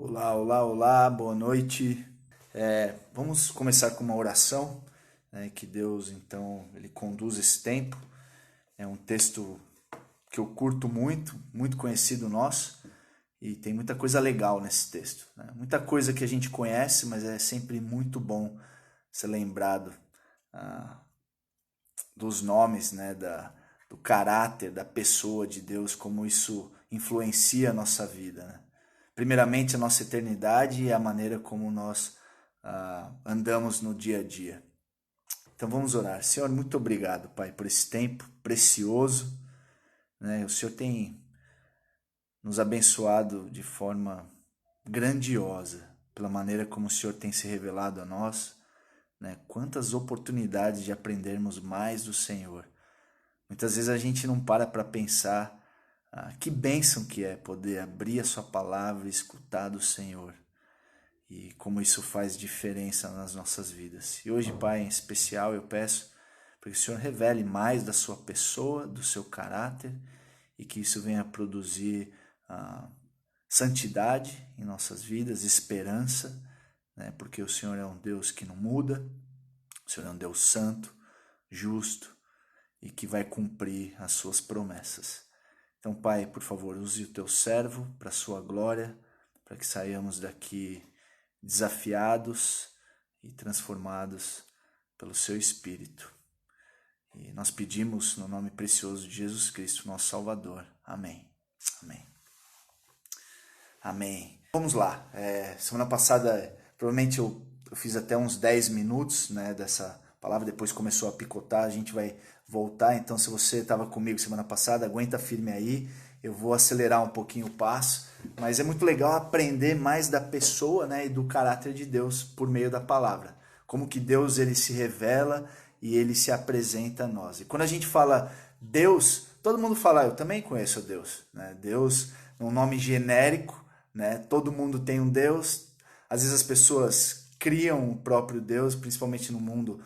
Olá, olá, olá, boa noite. Vamos começar com uma oração, né, que Deus, então, Ele conduz esse tempo. É um texto que eu curto muito, muito conhecido nosso, e tem muita coisa legal nesse texto, né? Muita coisa que a gente conhece, mas é sempre muito bom ser lembrado ah, dos nomes, né, do caráter, da pessoa de Deus, como isso influencia a nossa vida, né? Primeiramente, a nossa eternidade e a maneira como nós andamos no dia a dia. Então vamos orar. Senhor, muito obrigado, Pai, por esse tempo precioso, né? O Senhor tem nos abençoado de forma grandiosa, pela maneira como o Senhor tem se revelado a nós, né? Quantas oportunidades de aprendermos mais do Senhor. Muitas vezes a gente não para pensar que bênção que é poder abrir a sua palavra e escutar do Senhor. E como isso faz diferença nas nossas vidas. E hoje, Pai, em especial, eu peço para que o Senhor revele mais da sua pessoa, do seu caráter, e que isso venha produzir santidade em nossas vidas, esperança, né? Porque o Senhor é um Deus que não muda, o Senhor é um Deus santo, justo e que vai cumprir as suas promessas. Então, Pai, por favor, use o teu servo para a sua glória, para que saiamos daqui desafiados e transformados pelo seu Espírito. E nós pedimos no nome precioso de Jesus Cristo, nosso Salvador. Amém. Amém. Amém. Vamos lá. Semana passada, provavelmente eu fiz até uns 10 minutos, né, dessa palavra, depois começou a picotar, a gente vai voltar. Então, se você estava comigo semana passada, aguenta firme aí. Eu vou acelerar um pouquinho o passo, mas é muito legal aprender mais da pessoa, né, e do caráter de Deus por meio da palavra. Como que Deus ele se revela e ele se apresenta a nós. E quando a gente fala Deus, todo mundo fala, eu também conheço Deus, né? Deus é um nome genérico, né? Todo mundo tem um Deus. Às vezes as pessoas criam o próprio Deus, principalmente no mundo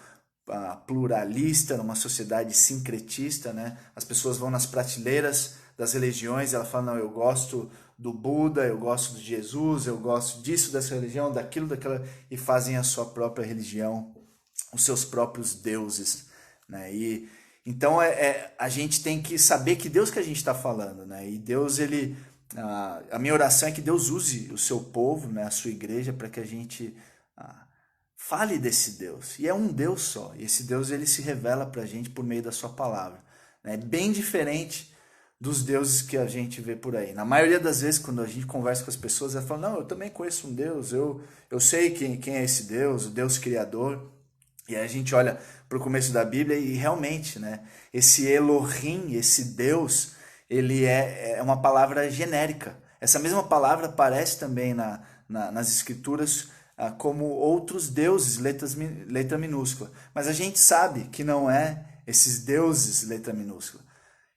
pluralista, numa sociedade sincretista, né? As pessoas vão nas prateleiras das religiões, ela fala, não, eu gosto do Buda, eu gosto de Jesus, eu gosto disso, dessa religião, daquilo, daquela, e fazem a sua própria religião, os seus próprios deuses, né? E então a gente tem que saber que Deus que a gente está falando, né? E Deus, ele, a minha oração é que Deus use o seu povo, né, a sua igreja, para que a gente fale desse Deus. E é um Deus só. E esse Deus ele se revela para a gente por meio da sua palavra. É bem diferente dos deuses que a gente vê por aí. Na maioria das vezes, quando a gente conversa com as pessoas, elas falam, não, eu também conheço um Deus, eu sei quem é esse Deus, o Deus Criador. E aí a gente olha para o começo da Bíblia e realmente, né, esse Elohim, esse Deus, ele é uma palavra genérica. Essa mesma palavra aparece também nas Escrituras como outros deuses, letra minúscula. Mas a gente sabe que não é esses deuses, letra minúscula.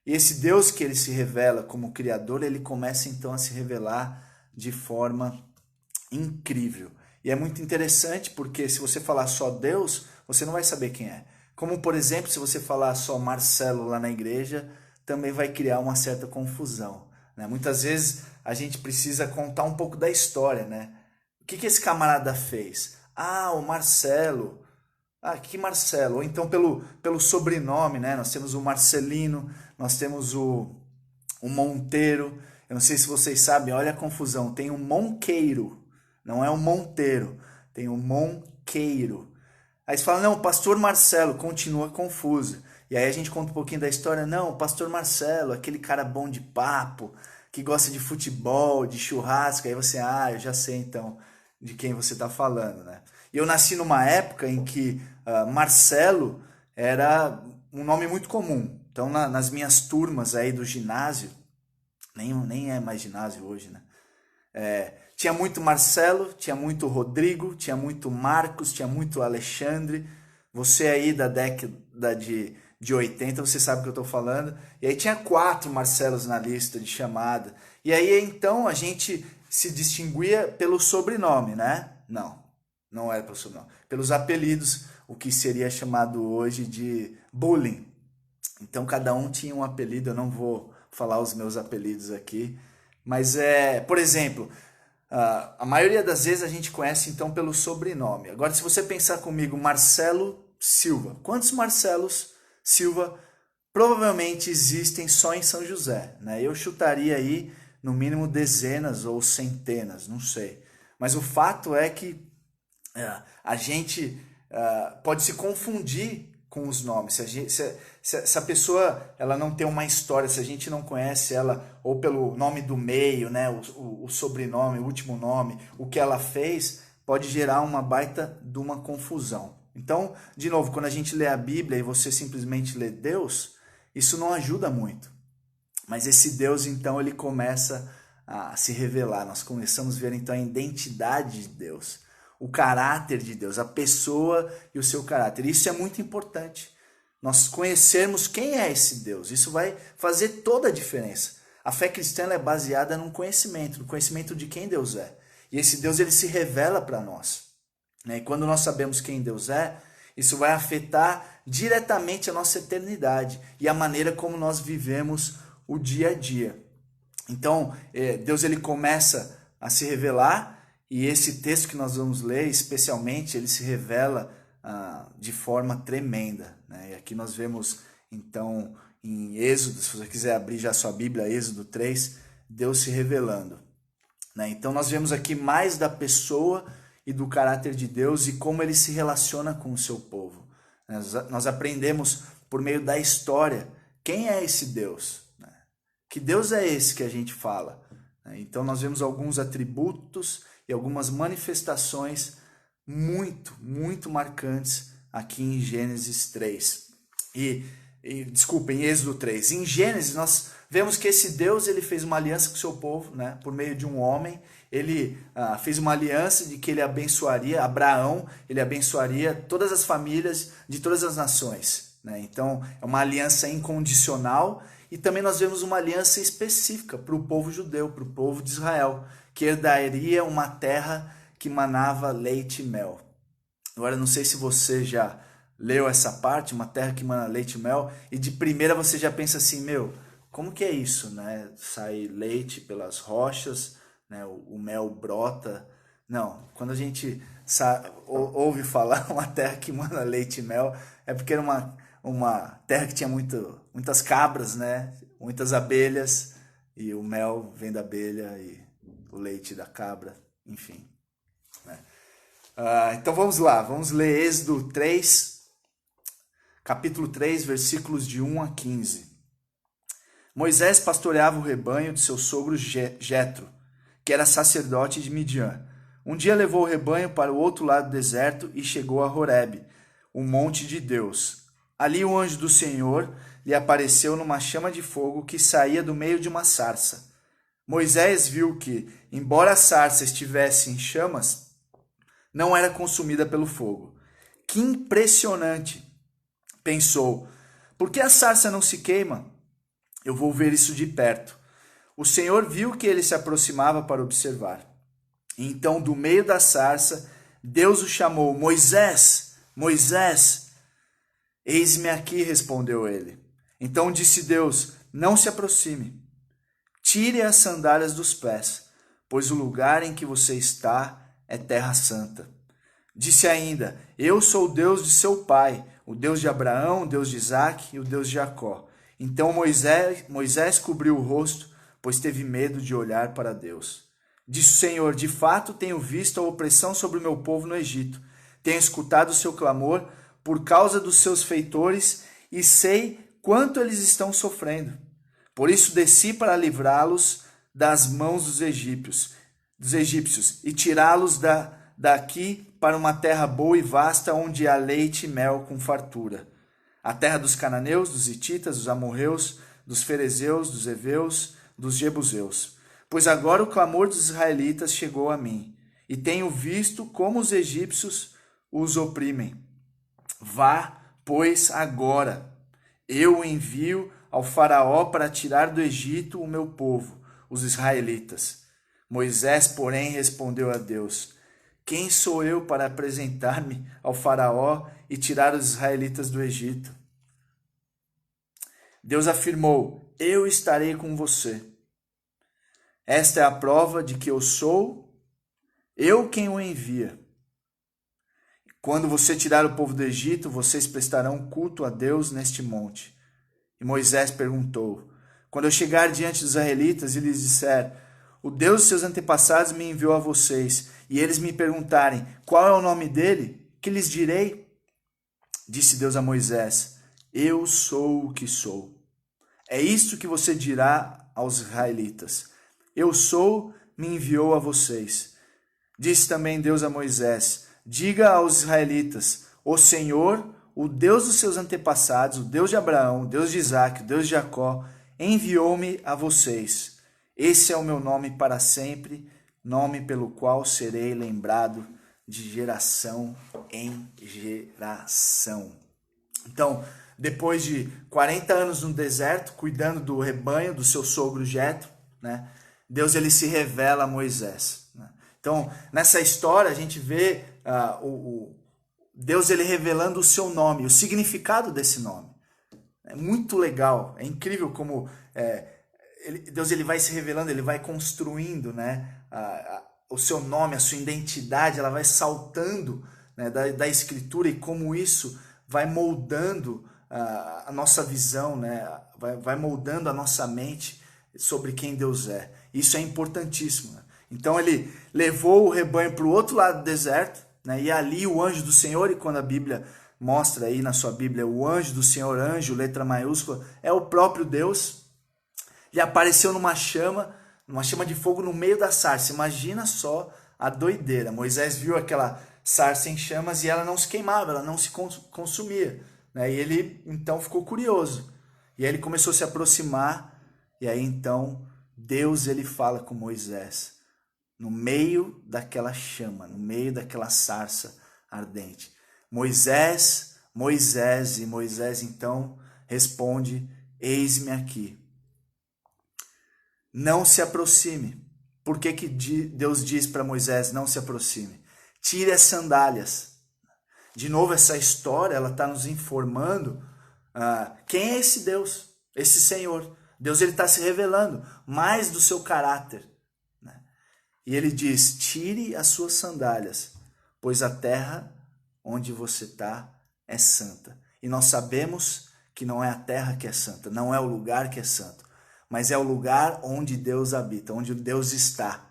E esse Deus que ele se revela como Criador, ele começa então a se revelar de forma incrível. E é muito interessante porque se você falar só Deus, você não vai saber quem é. Como, por exemplo, se você falar só Marcelo lá na igreja, também vai criar uma certa confusão, né? Muitas vezes a gente precisa contar um pouco da história, né? O que esse camarada fez? Ah, o Marcelo. Ah, que Marcelo? Ou então pelo sobrenome, né? Nós temos o Marcelino, nós temos o Monteiro. Eu não sei se vocês sabem, olha a confusão. Tem o Monqueiro, não é o Monteiro, tem o Monqueiro. Aí você fala, não, o pastor Marcelo, continua confuso. E aí a gente conta um pouquinho da história, não, o pastor Marcelo, aquele cara bom de papo, que gosta de futebol, de churrasco. Aí você, eu já sei então de quem você está falando, né? E eu nasci numa época em que Marcelo era um nome muito comum. Então nas minhas turmas aí do ginásio, nem é mais ginásio hoje, né? Tinha muito Marcelo, tinha muito Rodrigo, tinha muito Marcos, tinha muito Alexandre. Você aí da década de 80, você sabe o que eu estou falando. E aí tinha 4 Marcelos na lista de chamada. E aí então a gente se distinguia pelo sobrenome, né? Não era pelo sobrenome. Pelos apelidos, o que seria chamado hoje de bullying. Então cada um tinha um apelido, eu não vou falar os meus apelidos aqui. Mas por exemplo, A maioria das vezes a gente conhece então pelo sobrenome. Agora, se você pensar comigo, Marcelo Silva, quantos Marcelos Silva provavelmente existem só em São José, né? Eu chutaria aí no mínimo dezenas ou centenas, não sei. Mas o fato é que a gente pode se confundir com os nomes. Se a pessoa ela não tem uma história, se a gente não conhece ela ou pelo nome do meio, né, o sobrenome, o último nome, o que ela fez, pode gerar uma baita de uma confusão. Então, de novo, quando a gente lê a Bíblia e você simplesmente lê Deus, isso não ajuda muito. Mas esse Deus, então, ele começa a se revelar. Nós começamos a ver, então, a identidade de Deus, o caráter de Deus, a pessoa e o seu caráter. Isso é muito importante. Nós conhecermos quem é esse Deus. Isso vai fazer toda a diferença. A fé cristã é baseada no conhecimento de quem Deus é. E esse Deus, ele se revela para nós. E quando nós sabemos quem Deus é, isso vai afetar diretamente a nossa eternidade e a maneira como nós vivemos o dia a dia. Então, Deus ele começa a se revelar e esse texto que nós vamos ler, especialmente, ele se revela de forma tremenda, né? E aqui nós vemos, então, em Êxodo, se você quiser abrir já a sua Bíblia, Êxodo 3, Deus se revelando, né? Então, nós vemos aqui mais da pessoa e do caráter de Deus e como ele se relaciona com o seu povo. Nós aprendemos por meio da história quem é esse Deus, né? Que Deus é esse que a gente fala, né? Então nós vemos alguns atributos e algumas manifestações muito marcantes aqui em Gênesis 3. Desculpa, em Êxodo 3. Em Gênesis nós vemos que esse Deus ele fez uma aliança com o seu povo, né? Por meio de um homem. Ele fez uma aliança de que ele abençoaria Abraão, ele abençoaria todas as famílias de todas as nações, né? Então é uma aliança incondicional e também nós vemos uma aliança específica para o povo judeu, para o povo de Israel, que herdaria uma terra que manava leite e mel. Agora não sei se você já leu essa parte, uma terra que mana leite e mel, e de primeira você já pensa assim, como que é isso, né? Sai leite pelas rochas, né? O mel brota. Não, quando a gente ouve falar uma terra que mana leite e mel, é porque era uma terra que tinha muitas cabras, né? Muitas abelhas, e o mel vem da abelha e o leite da cabra, enfim, né? Então vamos lá, vamos ler Êxodo 3, capítulo 3, versículos de 1 a 15. Moisés pastoreava o rebanho de seu sogro Jetro, que era sacerdote de Midian. Um dia levou o rebanho para o outro lado do deserto e chegou a Horebe, o monte de Deus. Ali o anjo do Senhor lhe apareceu numa chama de fogo que saía do meio de uma sarça. Moisés viu que, embora a sarça estivesse em chamas, não era consumida pelo fogo. Que impressionante! Pensou, por que a sarça não se queima? Eu vou ver isso de perto. O Senhor viu que ele se aproximava para observar. E então, do meio da sarça, Deus o chamou, Moisés, Moisés. Eis-me aqui, respondeu ele. Então disse Deus, não se aproxime. Tire as sandálias dos pés, pois o lugar em que você está é terra santa. Disse ainda, eu sou o Deus de seu pai, o Deus de Abraão, o Deus de Isaque e o Deus de Jacó. Então Moisés cobriu o rosto, pois teve medo de olhar para Deus. Disse o Senhor, de fato tenho visto a opressão sobre o meu povo no Egito. Tenho escutado o seu clamor por causa dos seus feitores e sei quanto eles estão sofrendo. Por isso desci para livrá-los das mãos dos egípcios e tirá-los daqui para uma terra boa e vasta, onde há leite e mel com fartura. A terra dos cananeus, dos hititas, dos amorreus, dos ferezeus, dos heveus, dos jebuseus. Pois agora o clamor dos israelitas chegou a mim, e tenho visto como os egípcios os oprimem. Vá, pois, agora. Eu o envio ao faraó para tirar do Egito o meu povo, os israelitas. Moisés, porém, respondeu a Deus, quem sou eu para apresentar-me ao faraó e tirar os israelitas do Egito? Deus afirmou, eu estarei com você. Esta é a prova de que eu sou eu quem o envia. Quando você tirar o povo do Egito, vocês prestarão culto a Deus neste monte. E Moisés perguntou: quando eu chegar diante dos israelitas e lhes disser, o Deus dos seus antepassados me enviou a vocês, e eles me perguntarem, qual é o nome dele? Que lhes direi? Disse Deus a Moisés, eu sou o que sou. É isto que você dirá aos israelitas. Eu sou, me enviou a vocês. Disse também Deus a Moisés, diga aos israelitas, o Senhor, o Deus dos seus antepassados, o Deus de Abraão, o Deus de Isaque, o Deus de Jacó, enviou-me a vocês. Esse é o meu nome para sempre, nome pelo qual serei lembrado de geração em geração. Então, depois de 40 anos no deserto, cuidando do rebanho do seu sogro Jetro, né, Deus ele se revela a Moisés. Né? Então, nessa história, a gente vê Deus ele revelando o seu nome, o significado desse nome. É muito legal, é incrível como Deus ele vai se revelando, ele vai construindo, né, o seu nome, a sua identidade, ela vai saltando, né, da Escritura e como isso vai moldando a nossa visão, né, vai moldando a nossa mente sobre quem Deus é. Isso é importantíssimo. Né? Então ele levou o rebanho para o outro lado do deserto, né, e ali o anjo do Senhor, e quando a Bíblia mostra aí na sua Bíblia o anjo do Senhor, anjo, letra maiúscula, é o próprio Deus. Ele apareceu numa chama de fogo no meio da sarça. Imagina só a doideira. Moisés viu aquela sarça em chamas e ela não se queimava, ela não se consumia. Né? E ele então ficou curioso. E aí ele começou a se aproximar. E aí então Deus ele fala com Moisés no meio daquela chama, no meio daquela sarça ardente. Moisés, Moisés, e Moisés então responde, eis-me aqui. Não se aproxime. Por que Deus diz para Moisés, não se aproxime? Tire as sandálias. De novo, essa história ela está nos informando quem é esse Deus, esse Senhor. Deus ele está se revelando mais do seu caráter. Né? E ele diz, tire as suas sandálias, pois a terra onde você está é santa. E nós sabemos que não é a terra que é santa, não é o lugar que é santo, mas é o lugar onde Deus habita, onde Deus está.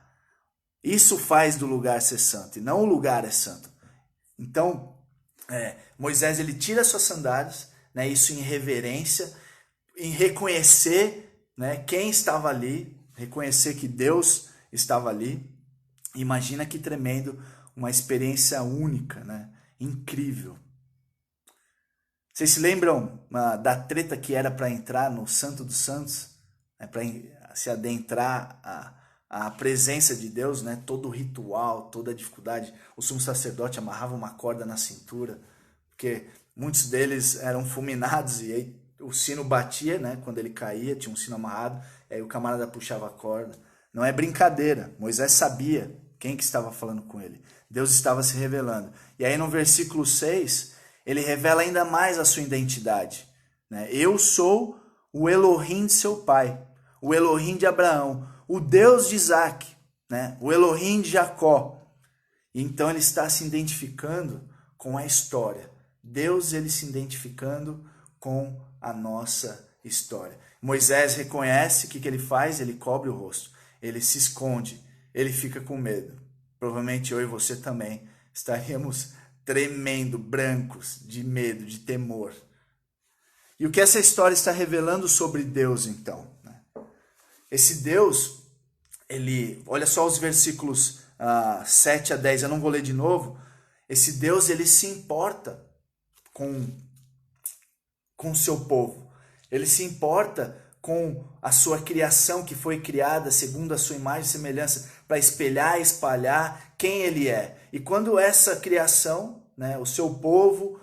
Isso faz do lugar ser santo, e não o lugar é santo. Então, Moisés ele tira as suas sandálias, né, isso em reverência, em reconhecer, né, quem estava ali, reconhecer que Deus estava ali. Imagina que tremendo, uma experiência única, né, incrível. Vocês se lembram da treta que era para entrar no Santo dos Santos? Para se adentrar a presença de Deus, né? Todo o ritual, toda a dificuldade. O sumo sacerdote amarrava uma corda na cintura, porque muitos deles eram fulminados e aí o sino batia, né? Quando ele caía, tinha um sino amarrado, aí o camarada puxava a corda. Não é brincadeira. Moisés sabia quem que estava falando com ele. Deus estava se revelando. E aí no versículo 6, ele revela ainda mais a sua identidade. Né? Eu sou o Elohim de seu pai, o Elohim de Abraão, o Deus de Isaque, né? O Elohim de Jacó. E então ele está se identificando com a história. Deus ele se identificando com a nossa história. Moisés reconhece o que ele faz, ele cobre o rosto, ele se esconde, ele fica com medo. Provavelmente eu e você também estaríamos tremendo, brancos de medo, de temor. E o que essa história está revelando sobre Deus, então? Esse Deus, ele, olha só os versículos 7 a 10, eu não vou ler de novo. Esse Deus, ele se importa com o seu povo. Ele se importa com a sua criação, que foi criada segundo a sua imagem e semelhança, para espelhar e espalhar quem ele é. E quando essa criação, né, o seu povo,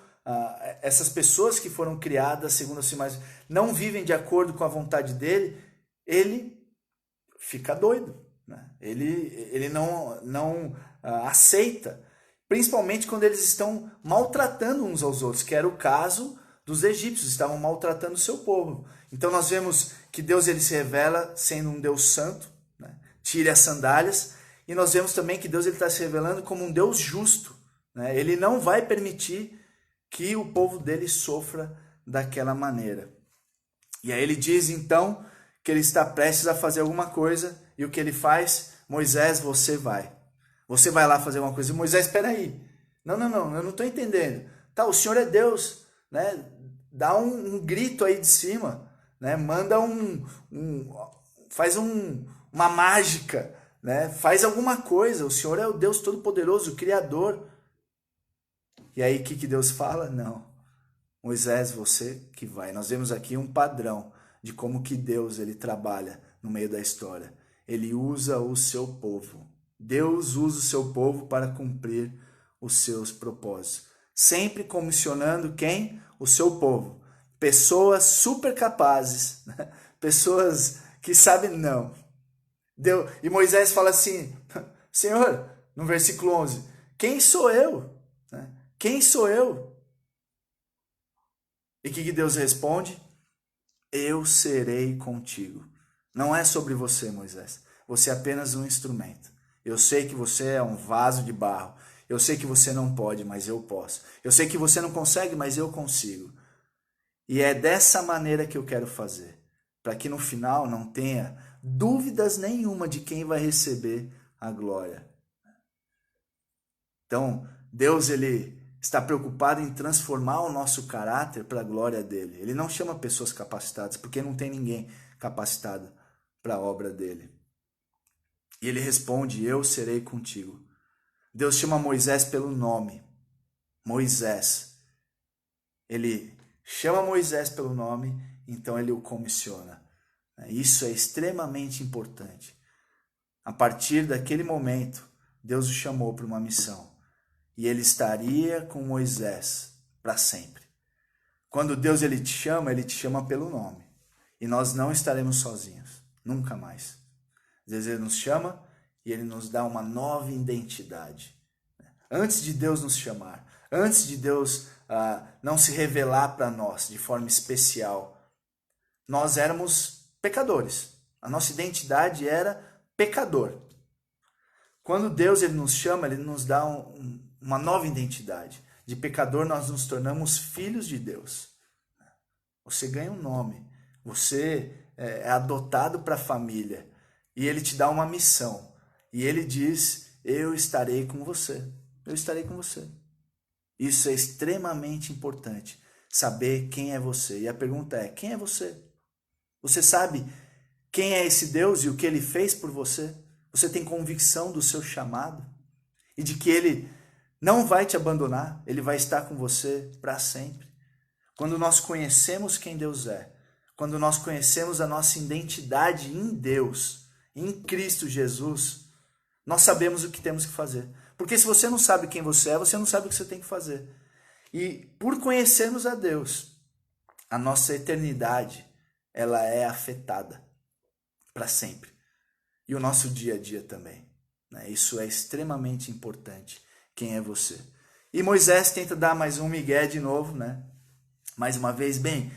essas pessoas que foram criadas segundo a sua imagem, não vivem de acordo com a vontade dele, ele fica doido. Né? Ele não aceita, principalmente quando eles estão maltratando uns aos outros, que era o caso dos egípcios, estavam maltratando o seu povo. Então nós vemos que Deus ele se revela sendo um Deus santo, né? Tire as sandálias, e E nós vemos também que Deus está se revelando como um Deus justo, né? Ele não vai permitir que o povo dele sofra daquela maneira. E aí ele diz então que ele está prestes a fazer alguma coisa, e o que ele faz? Moisés, você vai. Você vai lá fazer uma coisa. E Moisés, espera aí. Não, eu não estou entendendo. Tá, o Senhor é Deus, né? Dá um grito aí de cima, né? Manda faz uma mágica, né? Faz alguma coisa. O Senhor é o Deus Todo-Poderoso, o Criador. E aí o que Deus fala? Não. Moisés, você que vai. Nós vemos aqui um padrão de como que Deus ele trabalha no meio da história. Ele usa o seu povo. Deus usa o seu povo para cumprir os seus propósitos. Sempre comissionando quem? O seu povo. Pessoas super capazes, né? Pessoas que sabem não. E Moisés fala assim, Senhor, no versículo 11, quem sou eu? Quem sou eu? E o que Deus responde? Eu serei contigo. Não é sobre você, Moisés. Você é apenas um instrumento. Eu sei que você é um vaso de barro. Eu sei que você não pode, mas eu posso. Eu sei que você não consegue, mas eu consigo. E é dessa maneira que eu quero fazer. Para que no final não tenha dúvidas nenhuma de quem vai receber a glória. Então, Deus ele está preocupado em transformar o nosso caráter para a glória dele. Ele não chama pessoas capacitadas, porque não tem ninguém capacitado para a obra dele. E ele responde, eu serei contigo. Deus chama Moisés pelo nome. Moisés. Ele chama Moisés pelo nome, então ele o comissiona. Isso é extremamente importante. A partir daquele momento, Deus o chamou para uma missão. E ele estaria com Moisés para sempre. Quando Deus ele te chama pelo nome. E nós não estaremos sozinhos, nunca mais. Às vezes ele nos chama e ele nos dá uma nova identidade. Antes de Deus nos chamar, antes de Deus não se revelar para nós de forma especial, nós éramos pecadores. A nossa identidade era pecador. Quando Deus ele nos chama, ele nos dá uma nova identidade. De pecador nós nos tornamos filhos de Deus. Você ganha um nome. Você é adotado para a família. E ele te dá uma missão. E ele diz, eu estarei com você. Eu estarei com você. Isso é extremamente importante. Saber quem é você. E a pergunta é, quem é você? Você sabe quem é esse Deus e o que ele fez por você? Você tem convicção do seu chamado? E de que ele não vai te abandonar, ele vai estar com você para sempre. Quando nós conhecemos quem Deus é, quando nós conhecemos a nossa identidade em Deus, em Cristo Jesus, nós sabemos o que temos que fazer. Porque se você não sabe quem você é, você não sabe o que você tem que fazer. E por conhecermos a Deus, a nossa eternidade, ela é afetada para sempre. E o nosso dia a dia também. Isso é extremamente importante. Quem é você? E Moisés tenta dar mais um migué de novo, né? Mais uma vez, bem,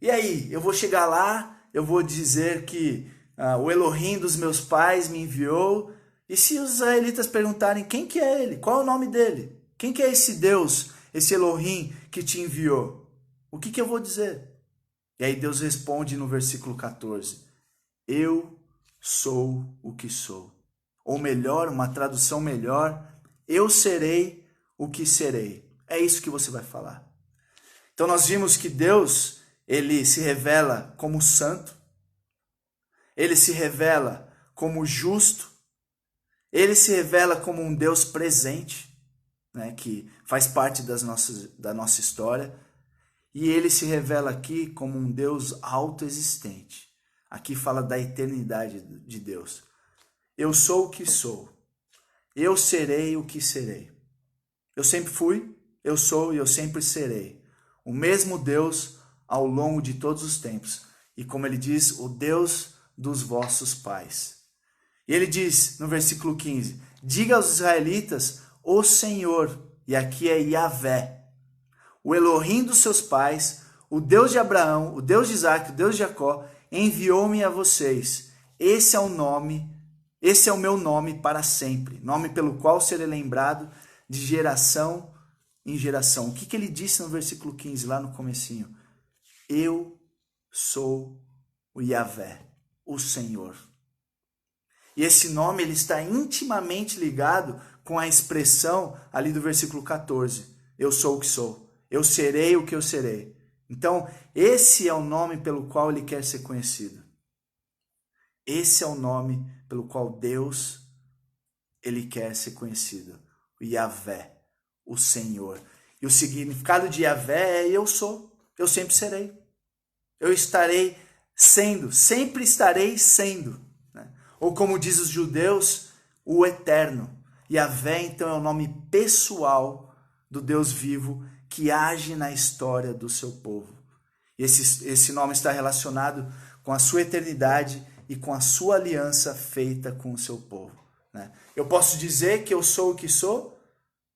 e aí? Eu vou chegar lá, eu vou dizer que o Elohim dos meus pais me enviou. E se os israelitas perguntarem quem que é ele? Qual é o nome dele? Quem que é esse Deus, esse Elohim que te enviou? O que eu vou dizer? E aí Deus responde no versículo 14. Eu sou o que sou. Ou melhor, uma tradução melhor, eu serei o que serei. É isso que você vai falar. Então nós vimos que Deus, ele se revela como santo, ele se revela como justo, ele se revela como um Deus presente, né, que faz parte da nossa história, e ele se revela aqui como um Deus autoexistente. Aqui fala da eternidade de Deus. Eu sou o que sou. Eu serei o que serei. Eu sempre fui, eu sou e eu sempre serei. O mesmo Deus ao longo de todos os tempos. E como ele diz, o Deus dos vossos pais. E ele diz no versículo 15, diga aos israelitas, o Senhor, e aqui é Yahvé, o Elohim dos seus pais, o Deus de Abraão, o Deus de Isaac, o Deus de Jacó, enviou-me a vocês. Esse é o nome, Esse é o meu nome para sempre, nome pelo qual serei lembrado de geração em geração. O que ele disse no versículo 15, lá no comecinho? Eu sou o Yahvé, o Senhor. E esse nome ele está intimamente ligado com a expressão ali do versículo 14. Eu sou o que sou. Eu serei o que eu serei. Então, esse é o nome pelo qual ele quer ser conhecido. Esse é o nome pelo qual Deus ele quer ser conhecido. O Yahvé, o Senhor. E o significado de Yahvé é eu sou. Eu sempre serei. Eu estarei sendo. Sempre estarei sendo. Ou como diz os judeus, o eterno. Yahvé, então, é o nome pessoal do Deus vivo que age na história do seu povo. Esse nome está relacionado com a sua eternidade e com a sua aliança feita com o seu povo. Eu posso dizer que eu sou o que sou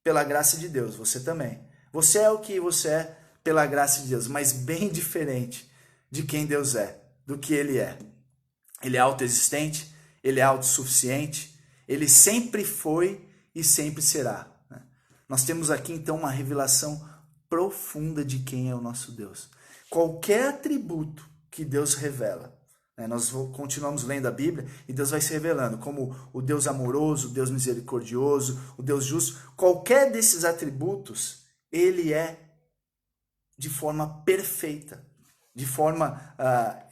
pela graça de Deus, você também. Você é o que você é pela graça de Deus, mas bem diferente de quem Deus é, do que Ele é. Ele é autoexistente, Ele é autossuficiente, Ele sempre foi e sempre será. Nós temos aqui então uma revelação profunda de quem é o nosso Deus. Qualquer atributo que Deus revela, nós continuamos lendo a Bíblia e Deus vai se revelando como o Deus amoroso, o Deus misericordioso, o Deus justo. Qualquer desses atributos, Ele é de forma perfeita, de forma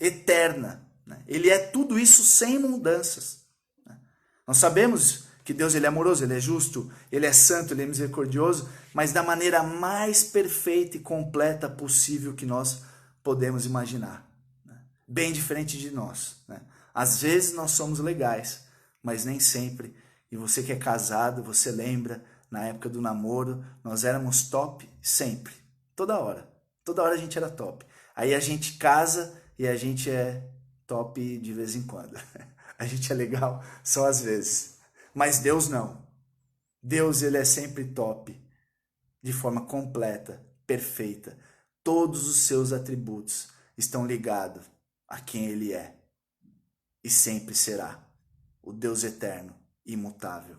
eterna. Ele é tudo isso sem mudanças. Nós sabemos que Deus ele é amoroso, Ele é justo, Ele é santo, Ele é misericordioso, mas da maneira mais perfeita e completa possível que nós podemos imaginar. Bem diferente de nós. Às vezes nós somos legais, mas nem sempre. E você que é casado, você lembra, na época do namoro, nós éramos top sempre, toda hora. Toda hora a gente era top. Aí a gente casa e a gente é top de vez em quando. A gente é legal só às vezes. Mas Deus não. Deus ele é sempre top, de forma completa, perfeita. Todos os seus atributos estão ligados a quem Ele é e sempre será. O Deus eterno, imutável.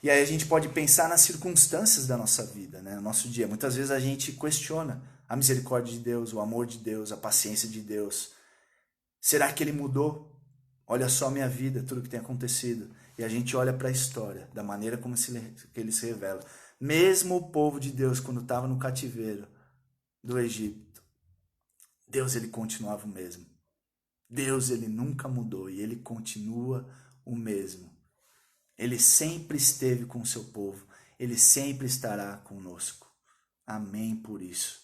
E aí a gente pode pensar nas circunstâncias da nossa vida, no nosso dia. Muitas vezes a gente questiona a misericórdia de Deus, o amor de Deus, a paciência de Deus. Será que Ele mudou? Olha só a minha vida, tudo que tem acontecido. E a gente olha para a história, da maneira como Ele se revela. Mesmo o povo de Deus, quando estava no cativeiro do Egito, Deus ele continuava o mesmo. Deus ele nunca mudou e Ele continua o mesmo. Ele sempre esteve com o seu povo. Ele sempre estará conosco. Amém por isso.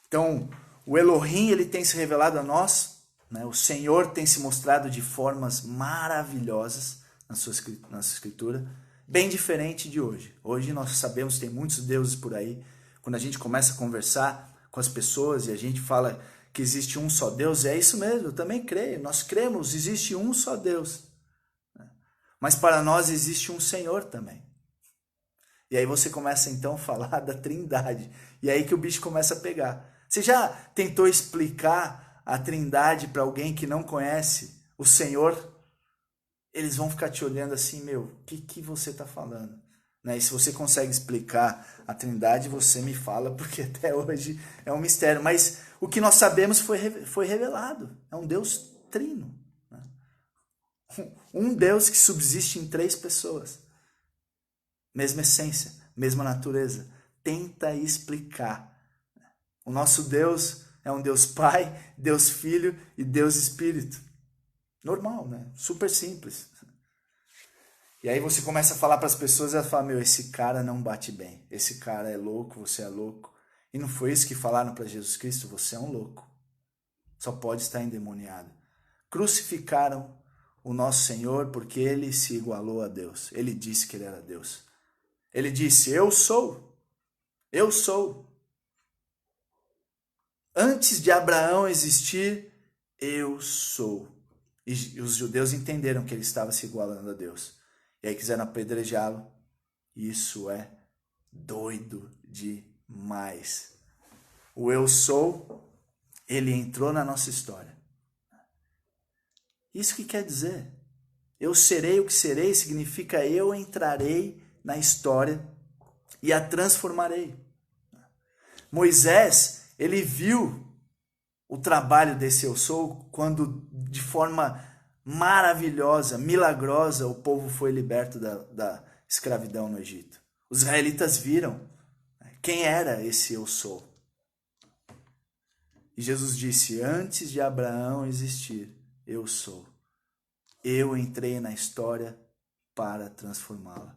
Então, o Elohim ele tem se revelado a nós. O Senhor tem se mostrado de formas maravilhosas na sua escritura, bem diferente de hoje. Hoje nós sabemos que tem muitos deuses por aí. Quando a gente começa a conversar com as pessoas e a gente fala que existe um só Deus, é isso mesmo, eu também creio. Nós cremos, existe um só Deus. Mas para nós existe um Senhor também. E aí você começa então a falar da Trindade. E aí que o bicho começa a pegar. Você já tentou explicar a Trindade para alguém que não conhece o Senhor? Eles vão ficar te olhando assim, o que você está falando? E se você consegue explicar a Trindade, você me fala, porque até hoje é um mistério. Mas o que nós sabemos foi revelado. É um Deus trino. Um Deus que subsiste em 3 pessoas. Mesma essência, mesma natureza. Tenta explicar. O nosso Deus é um Deus Pai, Deus Filho e Deus Espírito. Normal, Super simples. E aí você começa a falar para as pessoas e elas falam, esse cara não bate bem. Esse cara é louco, você é louco. E não foi isso que falaram para Jesus Cristo? Você é um louco. Só pode estar endemoniado. Crucificaram o nosso Senhor porque Ele se igualou a Deus. Ele disse que Ele era Deus. Ele disse, eu sou. Eu sou. Antes de Abraão existir, eu sou. E os judeus entenderam que ele estava se igualando a Deus. E aí quiseram apedrejá-lo. Isso é doido demais. O eu sou, ele entrou na nossa história. Isso que quer dizer. Eu serei o que serei significa eu entrarei na história e a transformarei. Moisés, ele viu o trabalho desse eu sou quando de forma maravilhosa, milagrosa, o povo foi liberto da escravidão no Egito. Os israelitas viram quem era esse eu sou. E Jesus disse, antes de Abraão existir, eu sou. Eu entrei na história para transformá-la.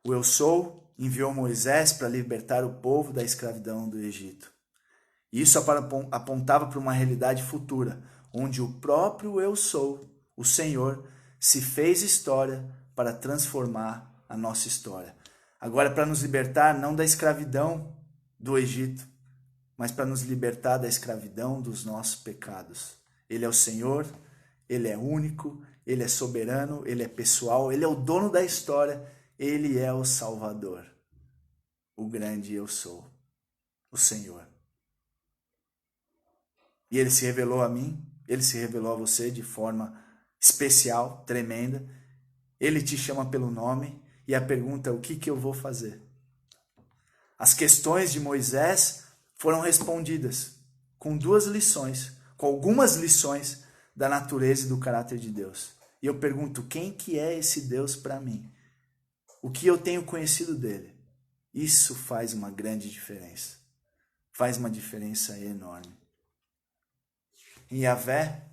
O eu sou enviou Moisés para libertar o povo da escravidão do Egito. Isso apontava para uma realidade futura, onde o próprio eu sou, o Senhor, se fez história para transformar a nossa história. Agora, para nos libertar não da escravidão do Egito, mas para nos libertar da escravidão dos nossos pecados. Ele é o Senhor, Ele é único, Ele é soberano, Ele é pessoal, Ele é o dono da história, Ele é o Salvador, o grande eu sou, o Senhor. E Ele se revelou a mim, Ele se revelou a você de forma especial, tremenda. Ele te chama pelo nome e a pergunta é o que eu vou fazer? As questões de Moisés foram respondidas com duas lições, com algumas lições da natureza e do caráter de Deus. E eu pergunto, quem que é esse Deus para mim? O que eu tenho conhecido dele? Isso faz uma grande diferença. Faz uma diferença enorme. Em Yahvé,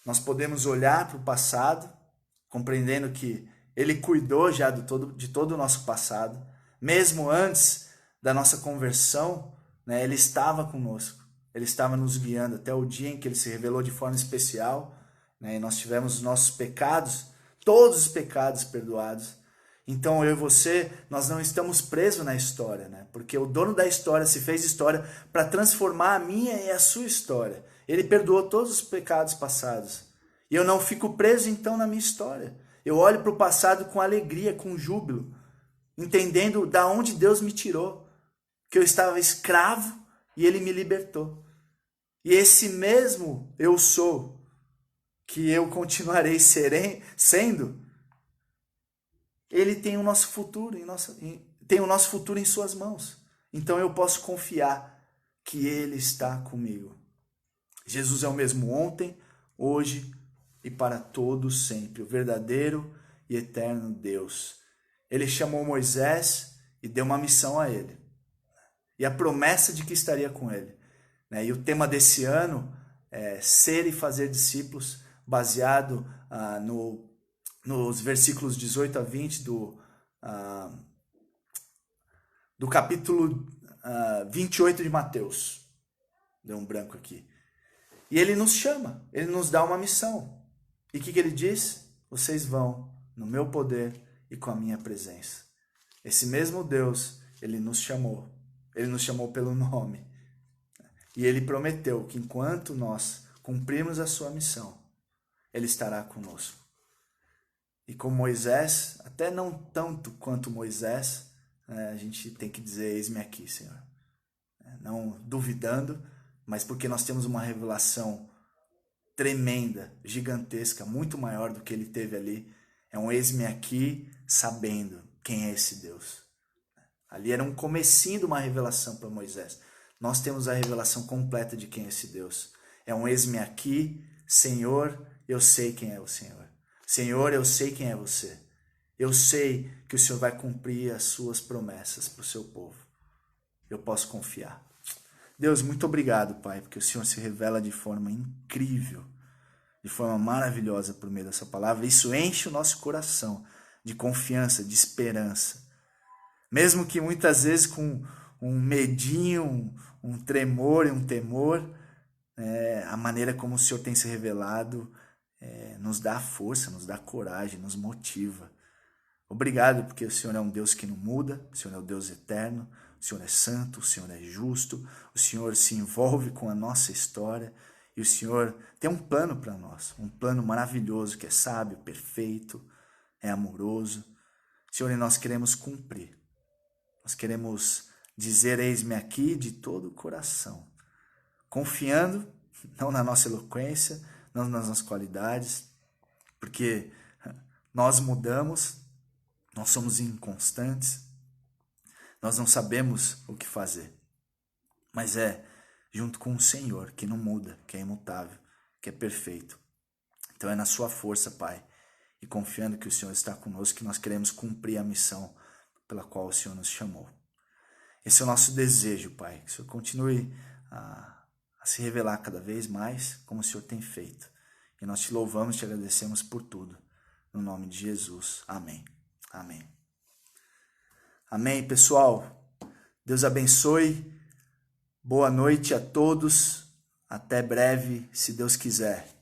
nós podemos olhar para o passado, compreendendo que Ele cuidou já de todo o nosso passado. Mesmo antes da nossa conversão, né, Ele estava conosco. Ele estava nos guiando até o dia em que Ele se revelou de forma especial. Né, e nós tivemos os nossos pecados, todos os pecados perdoados. Então eu e você, nós não estamos presos na história, né? Porque o dono da história se fez história para transformar a minha e a sua história. Ele perdoou todos os pecados passados. E eu não fico preso então na minha história. Eu olho para o passado com alegria, com júbilo, entendendo da onde Deus me tirou, que eu estava escravo e Ele me libertou. E esse mesmo eu sou, que eu continuarei sendo, Ele tem o nosso futuro tem o nosso futuro em suas mãos. Então eu posso confiar que Ele está comigo. Jesus é o mesmo ontem, hoje e para todos sempre, o verdadeiro e eterno Deus. Ele chamou Moisés e deu uma missão a ele. E a promessa de que estaria com ele. E o tema desse ano é ser e fazer discípulos, baseado nos versículos 18 a 20 do capítulo 28 de Mateus. Deu um branco aqui. E ele nos chama, ele nos dá uma missão. E o que ele diz? Vocês vão no meu poder e com a minha presença. Esse mesmo Deus, ele nos chamou pelo nome. E ele prometeu que enquanto nós cumprirmos a sua missão, ele estará conosco. E com Moisés, até não tanto quanto Moisés, a gente tem que dizer, eis-me aqui, Senhor. Não duvidando, mas porque nós temos uma revelação tremenda, gigantesca, muito maior do que ele teve ali. É um eis-me aqui, sabendo quem é esse Deus. Ali era um comecinho de uma revelação para Moisés. Nós temos a revelação completa de quem é esse Deus. É um eis-me aqui, Senhor, eu sei quem é o Senhor. Senhor, eu sei quem é você. Eu sei que o Senhor vai cumprir as suas promessas para o seu povo. Eu posso confiar. Deus, muito obrigado, Pai, porque o Senhor se revela de forma incrível, de forma maravilhosa por meio dessa palavra. Isso enche o nosso coração de confiança, de esperança. Mesmo que muitas vezes com um medinho, um tremor e um temor, a maneira como o Senhor tem se revelado nos dá força, nos dá coragem, nos motiva. Obrigado porque o Senhor é um Deus que não muda, o Senhor é o Deus eterno, o Senhor é santo, o Senhor é justo, o Senhor se envolve com a nossa história e o Senhor tem um plano para nós, um plano maravilhoso que é sábio, perfeito, é amoroso. Senhor, e nós queremos cumprir, nós queremos dizer eis-me aqui de todo o coração, confiando não na nossa eloquência, não nas nossas qualidades, porque nós mudamos, nós somos inconstantes, nós não sabemos o que fazer. Mas é junto com o Senhor, que não muda, que é imutável, que é perfeito. Então é na sua força, Pai, e confiando que o Senhor está conosco, que nós queremos cumprir a missão pela qual o Senhor nos chamou. Esse é o nosso desejo, Pai, que o Senhor continue a se revelar cada vez mais, como o Senhor tem feito. E nós te louvamos e te agradecemos por tudo. No nome de Jesus. Amém. Amém. Amém, pessoal. Deus abençoe. Boa noite a todos. Até breve, se Deus quiser.